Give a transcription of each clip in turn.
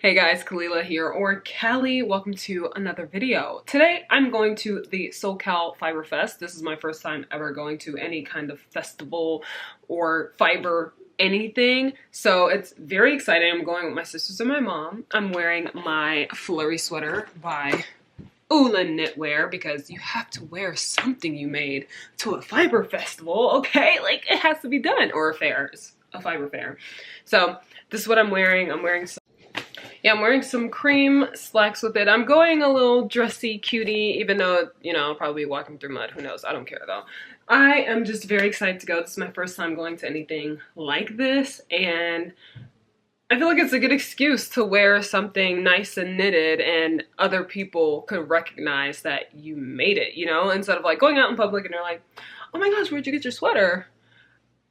Hey guys, Kalila here, or Callie. Welcome to another video. Today I'm going to the SoCal Fiber Fest. This is my first time ever going to any kind of festival or fiber anything, so it's very exciting. I'm going with my sisters and my mom. I'm wearing my flurry sweater by Knitwear because you have to wear something you made to a fiber festival, okay? Like, it has to be done, or a fiber fair. So this is what I'm wearing. I'm wearing some cream slacks with it. I'm going a little dressy cutie, even though, you know, I'll probably be walking through mud. Who knows? I don't care though. I am just very excited to go. This is my first time going to anything like this, and I feel like it's a good excuse to wear something nice and knitted and other people could recognize that you made it, you know? Instead of like going out in public and they're like, oh my gosh, where'd you get your sweater?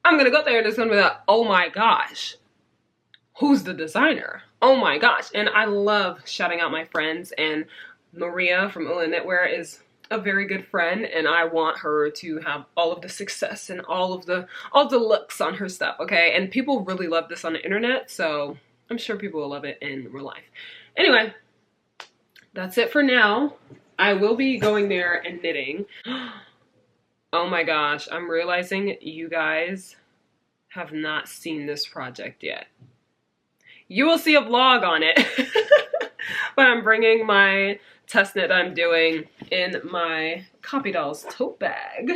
I'm gonna go there and it's gonna be like, oh my gosh, who's the designer? Oh my gosh. And I love shouting out my friends, and Maria from Knitwear is a very good friend, and I want her to have all of the success and all the looks on her stuff, okay? And people really love this on the internet, so I'm sure people will love it in real life. Anyway, that's it for now. I will be going there and knitting. Oh my gosh, I'm realizing you guys have not seen this project yet. You will see a vlog on it, but I'm bringing my test knit I'm doing in my Copy Dolls tote bag.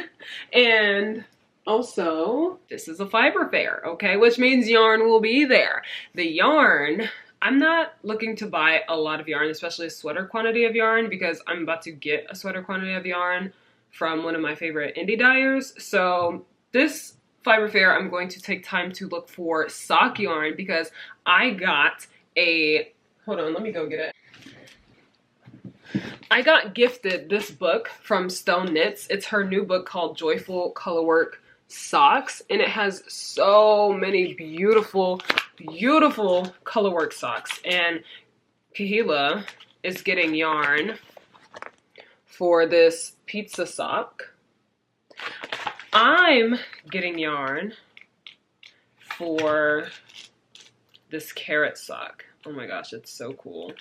And also, this is a fiber fair, okay? Which means yarn will be there. The yarn, I'm not looking to buy a lot of yarn, especially a sweater quantity of yarn, because I'm about to get a sweater quantity of yarn from one of my favorite indie dyers. So this fiber fair, I'm going to take time to look for sock yarn because I got a, hold on, let me go get it. I got gifted this book from Stone Knits. It's her new book called Joyful Colorwork Socks, and it has so many beautiful, beautiful colorwork socks. And Kahila is getting yarn for this pizza sock. I'm getting yarn for this carrot sock. Oh my gosh, it's so cool.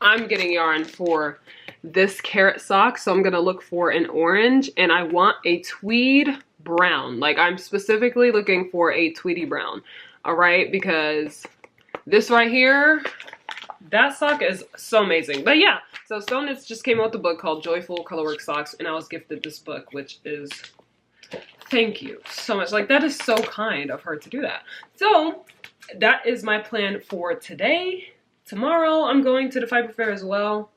I'm getting yarn for this carrot sock, so I'm gonna look for an orange, and I want a tweed brown. Like, I'm specifically looking for a tweedy brown, all right? Because this right here, that sock is so amazing. But yeah, so Stone Knits just came out with a book called Joyful Colorwork Socks, and I was gifted this book, which is, thank you so much. Like, that is so kind of her to do that. So that is my plan for today. Tomorrow I'm going to the fiber fair as well,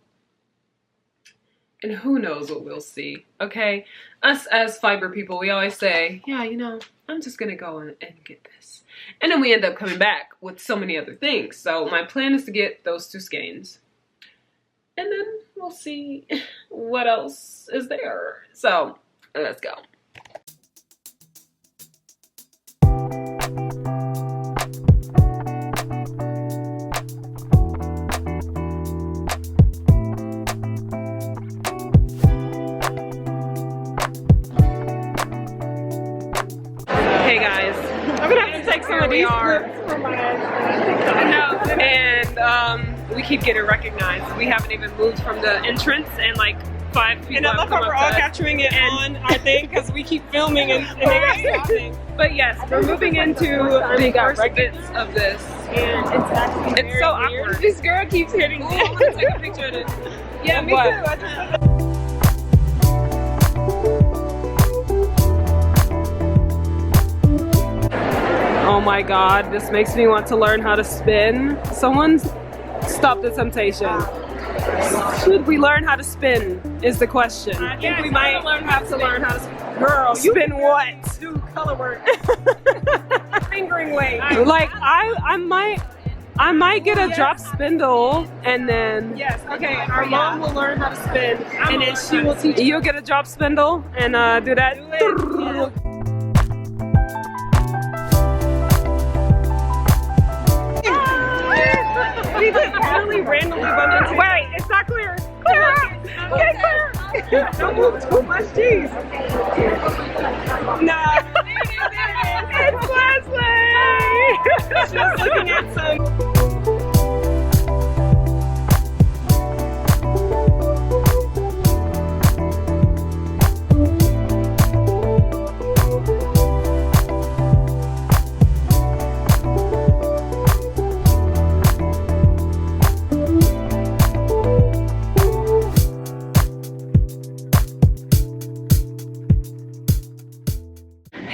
and who knows what we'll see, okay? Us as fiber people, we always say, yeah, you know, I'm just gonna go and get this, and then we end up coming back with so many other things. So my plan is to get those two skeins, and then we'll see what else is there. So let's go. Hey guys, I'm gonna have to take some of these clips from my and we keep getting recognized. We haven't even moved from the entrance, and like 5 people. And I love how we're all capturing it on our thing because we keep filming and they're stopping. But yes, we're moving into the first bits of this, and it's actually it's so weird. Awkward. This girl keeps hitting me. I want to take a picture of this. Yeah, me too. Oh my god, this makes me want to learn how to spin. Someone stop the temptation. Should we learn how to spin is the question. I think we might have to learn how to spin. Girl, you spin what? Do color work. Fingering weight. Like, I might get a drop spindle, and then okay, our mom will learn how to spin, and then she will teach you. You'll get a drop spindle and do that. We just really randomly bumped into. Wait, it's not clear. Clear. Get clear. Don't move too much, jeez. Nah. It's Leslie. She's looking at some.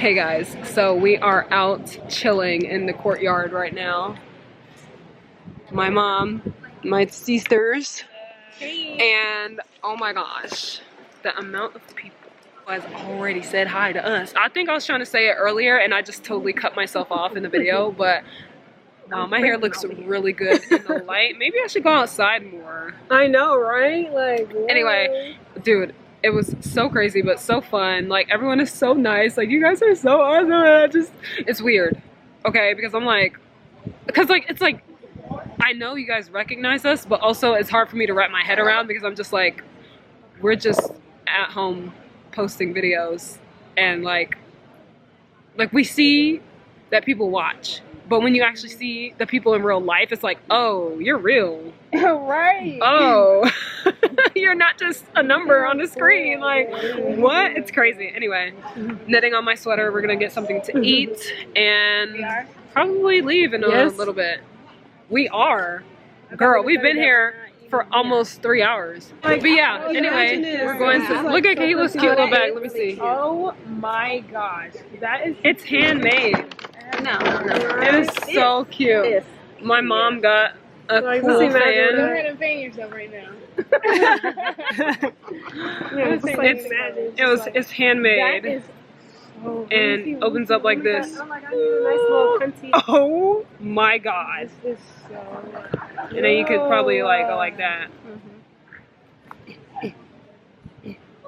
Hey guys, so we are out chilling in the courtyard right now. My mom, my sisters, and oh my gosh, the amount of people who has already said hi to us. I think I was trying to say it earlier and I just totally cut myself off in the video, but wow, my hair looks really good in the light. Maybe I should go outside more. I know, right? Like, what? Anyway, dude, it was so crazy but so fun. Like, everyone is so nice. Like, you guys are so awesome. It's weird, okay? Because I'm like, it's like, I know you guys recognize us, but also it's hard for me to wrap my head around because I'm just like, we're just at home posting videos and like we see that people watch. But when you actually see the people in real life, it's like, oh, you're real. Right. Oh, you're not just a number on the screen. Like, what? It's crazy. Anyway, knitting on my sweater. We're going to get something to eat and probably leave in a little bit. We are. Girl, we've been here for almost 3 hours. But yeah, anyway, we're going to look at Kayla's cute little bag. Let me see. Oh my gosh. That is. It's handmade. No. It is so cute. My mom got a cool fan. Go ahead and fan yourself right now. It's handmade. That is and opens up like this. Oh my god, nice little cunty. Oh my god. This is so. And then you could probably like go like that.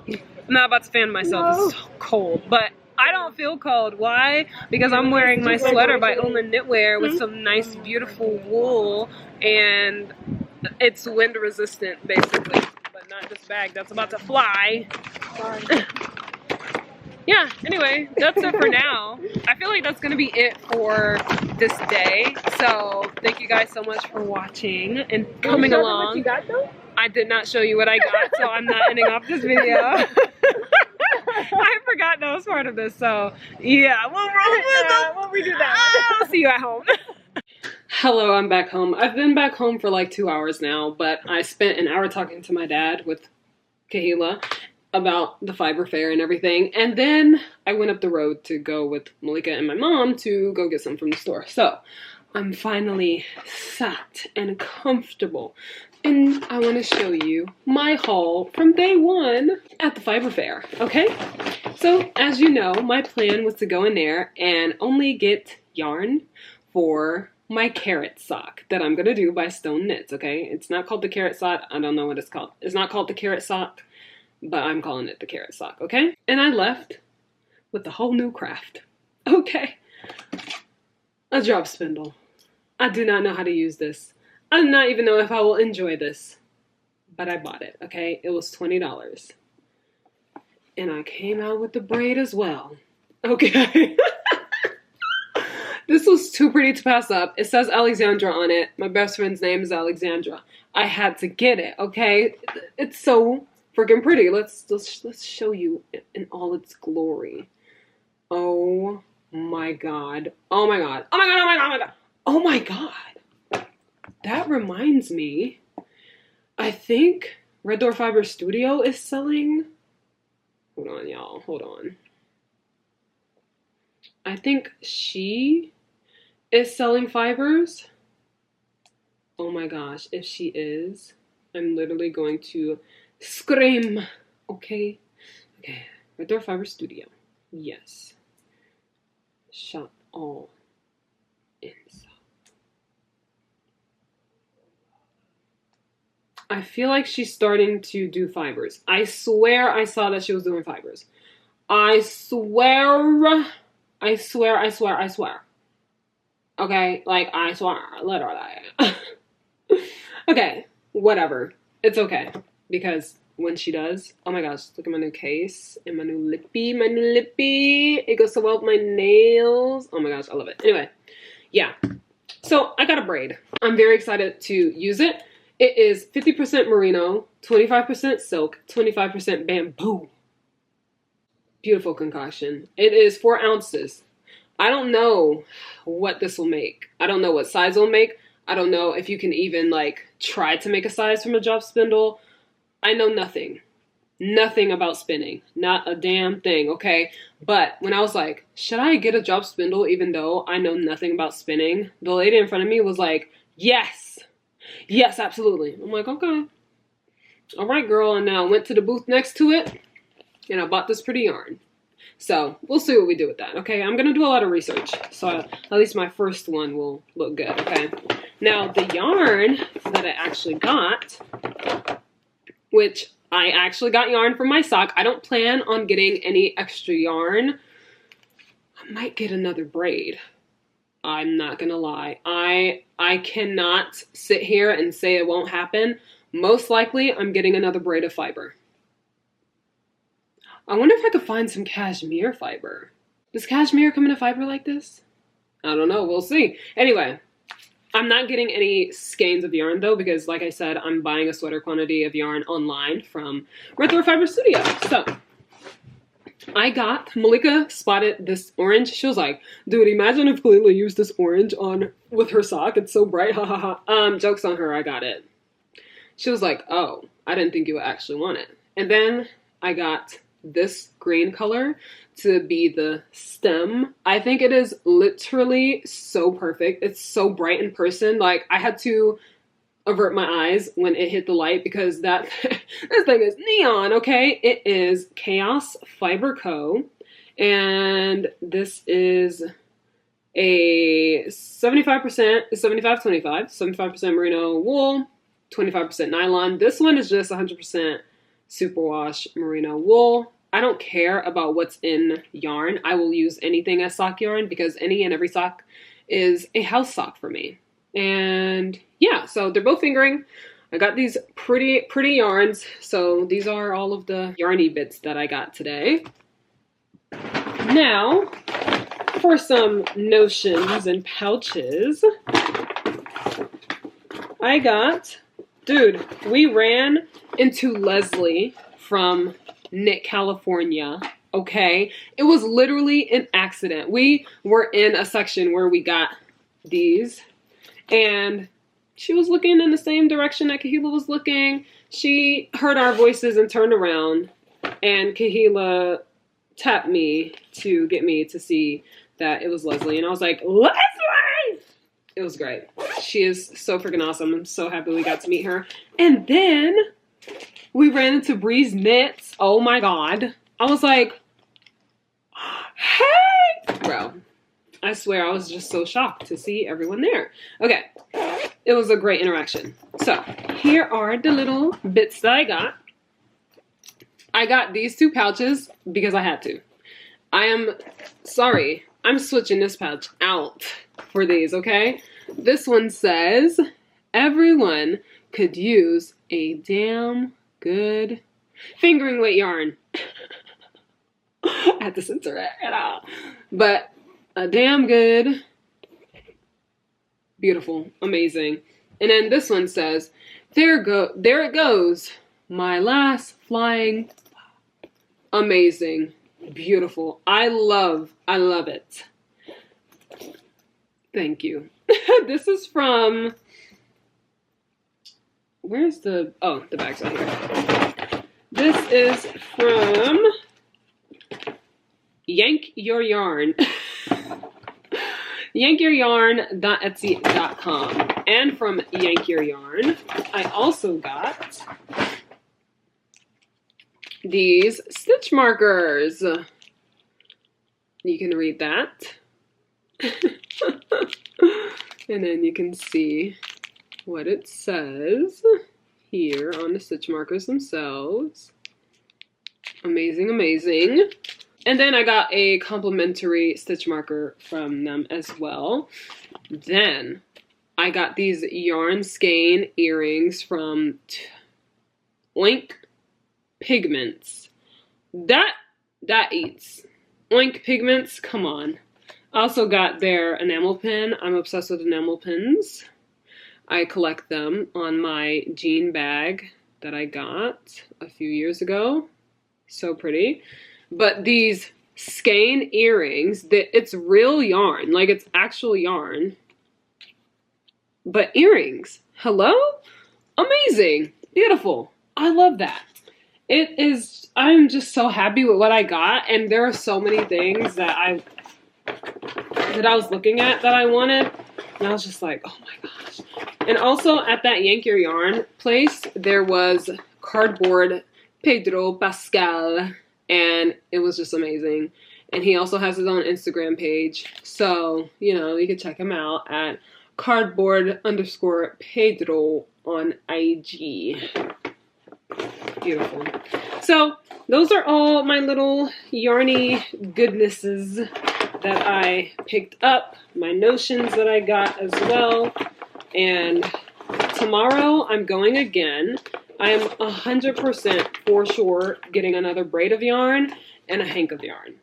I'm not about to fan myself. It's so cold, but I don't feel cold. Why? Because I'm wearing my sweater by Olin Knitwear with some nice, beautiful wool, and it's wind resistant, basically. But not this bag that's about to fly. Yeah, anyway, that's it for now. I feel like that's going to be it for this day. So, thank you guys so much for watching and coming along. What you got, though? I did not show you what I got, so I'm not ending off this video. I forgot that was part of this, so yeah, we'll redo that. I'll see you at home. Hello, I'm back home. I've been back home for like 2 hours now, but I spent an hour talking to my dad with Kahila about the fiber fair and everything, and then I went up the road to go with Malika and my mom to go get some from the store. So I'm finally sat and comfortable, and I want to show you my haul from day one at the fiber fair, okay? So as you know, my plan was to go in there and only get yarn for my carrot sock that I'm gonna do by Stone Knits, okay? It's not called the carrot sock. I don't know what it's called. It's not called the carrot sock, but I'm calling it the carrot sock, okay? And I left with a whole new craft, okay? A drop spindle. I do not know how to use this. I do not even know if I will enjoy this, but I bought it, okay? It was $20. And I came out with the braid as well, okay? This was too pretty to pass up. It says Alexandra on it. My best friend's name is Alexandra. I had to get it, okay? It's so freaking pretty. Let's show you in all its glory. Oh my god. Oh my god. Oh my god. Oh my god. Oh my god. Oh my god. That reminds me. I think Red Door Fiber Studio is selling. Hold on, y'all. Hold on. I think she is selling fibers. Oh my gosh. If she is, I'm literally going to scream. Okay. Okay. Red Door Fiber Studio. Yes. Shop all inside. I feel like she's starting to do fibers. I swear I saw that she was doing fibers. I swear. Okay, like I swear, literally. Okay, whatever. It's okay. Because when she does, oh my gosh, look at my new case and my new lippy. It goes so well with my nails. Oh my gosh, I love it. Anyway, yeah. So I got a braid. I'm very excited to use it. It is 50% merino, 25% silk, 25% bamboo. Beautiful concoction. It is 4 ounces. I don't know what this will make. I don't know what size it'll make. I don't know if you can even like try to make a size from a drop spindle. I know nothing. nothing about spinning. Not a damn thing, okay? But when I was like, should I get a drop spindle even though I know nothing about spinning? The lady in front of me was like, yes. Yes, absolutely. I'm like, okay. All right, girl. And now I went to the booth next to it and I bought this pretty yarn. So we'll see what we do with that, okay? I'm going to do a lot of research. So at least my first one will look good, okay? Now, the yarn that I actually got, which I actually got yarn from my sock. I don't plan on getting any extra yarn. I might get another braid. I'm not going to lie. I cannot sit here and say it won't happen. Most likely, I'm getting another braid of fiber. I wonder if I could find some cashmere fiber. Does cashmere come in a fiber like this? I don't know. We'll see. Anyway, I'm not getting any skeins of yarn though because like I said, I'm buying a sweater quantity of yarn online from Red Throat Fiber Studio. So Malika spotted this orange. She was like, dude, imagine if Kalila used this orange on with her sock. It's so bright. Ha ha ha. Joke's on her. I got it. She was like, oh, I didn't think you would actually want it. And then I got this green color to be the stem. I think it is literally so perfect. It's so bright in person. Like I had to avert my eyes when it hit the light because that this thing is neon, okay? It is Chaos Fiber Co. And this is a 75%, 75-25, 75% merino wool, 25% nylon. This one is just 100% superwash merino wool. I don't care about what's in yarn. I will use anything as sock yarn because any and every sock is a house sock for me. And yeah, so they're both fingering. I got these pretty yarns. So these are all of the yarny bits that I got today. Now, for some notions and pouches, I got, dude, we ran into Leslie from Nick, California, okay? It was literally an accident. We were in a section where we got these, and she was looking in the same direction that Kahila was looking. She heard our voices and turned around, and Kahila tapped me to get me to see that it was Leslie, and I was like, Leslie! It was great. She is so freaking awesome. I'm so happy we got to meet her. And then we ran into Breeze Knits. Oh my god. I was like, hey! Bro, I swear I was just so shocked to see everyone there. Okay, it was a great interaction. So, here are the little bits that I got. I got these two pouches because I had to. I am sorry. I'm switching this pouch out for these, okay? This one says, everyone could use a damn good fingering weight yarn. I had to censor it, you know. But a damn good, beautiful, amazing. And then this one says, there it goes, my last flying, amazing, beautiful. I love it. Thank you. This is from, where's the, oh, the bag's right here. This is from Yank Your Yarn. yankyouryarn.etsy.com. And from Yank Your Yarn, I also got these stitch markers. You can read that. And then you can see what it says here on the stitch markers themselves. Amazing, amazing. And then I got a complimentary stitch marker from them as well. Then I got these yarn skein earrings from Oink Pigments. That eats. Oink Pigments, come on. I also got their enamel pin. I'm obsessed with enamel pins. I collect them on my jean bag that I got a few years ago. So pretty. But these skein earrings, it's real yarn. Like, it's actual yarn. But earrings. Hello? Amazing. Beautiful. I love that. it is, I'm just so happy with what I got, and there are so many things that I was looking at that I wanted, and I was just like, oh my gosh. And also at that Yank Your Yarn place, there was cardboard Pedro Pascal, and it was just amazing. And he also has his own Instagram page, so, you know, you can check him out at cardboard_Pedro on IG. Beautiful. So those are all my little yarny goodnesses that I picked up, my notions that I got as well. And tomorrow I'm going again. I am 100% for sure getting another braid of yarn and a hank of yarn.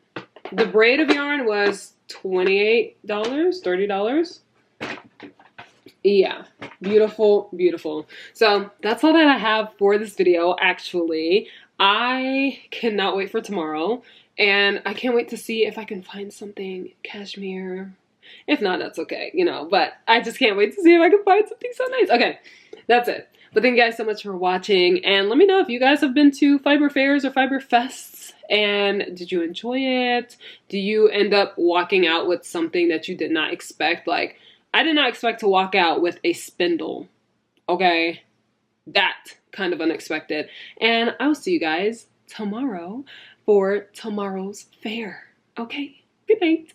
The braid of yarn was $28, $30. Yeah, beautiful, beautiful. So that's all that I have for this video, actually. I cannot wait for tomorrow, and I can't wait to see if I can find something cashmere. If not, that's okay, you know, but I just can't wait to see if I can find something so nice. Okay, that's it. But thank you guys so much for watching, and let me know if you guys have been to fiber fairs or fiber fests, and did you enjoy it? Do you end up walking out with something that you did not expect? Like, I did not expect to walk out with a spindle, okay? That kind of unexpected. And I will see you guys tomorrow for tomorrow's fair, okay? Good night.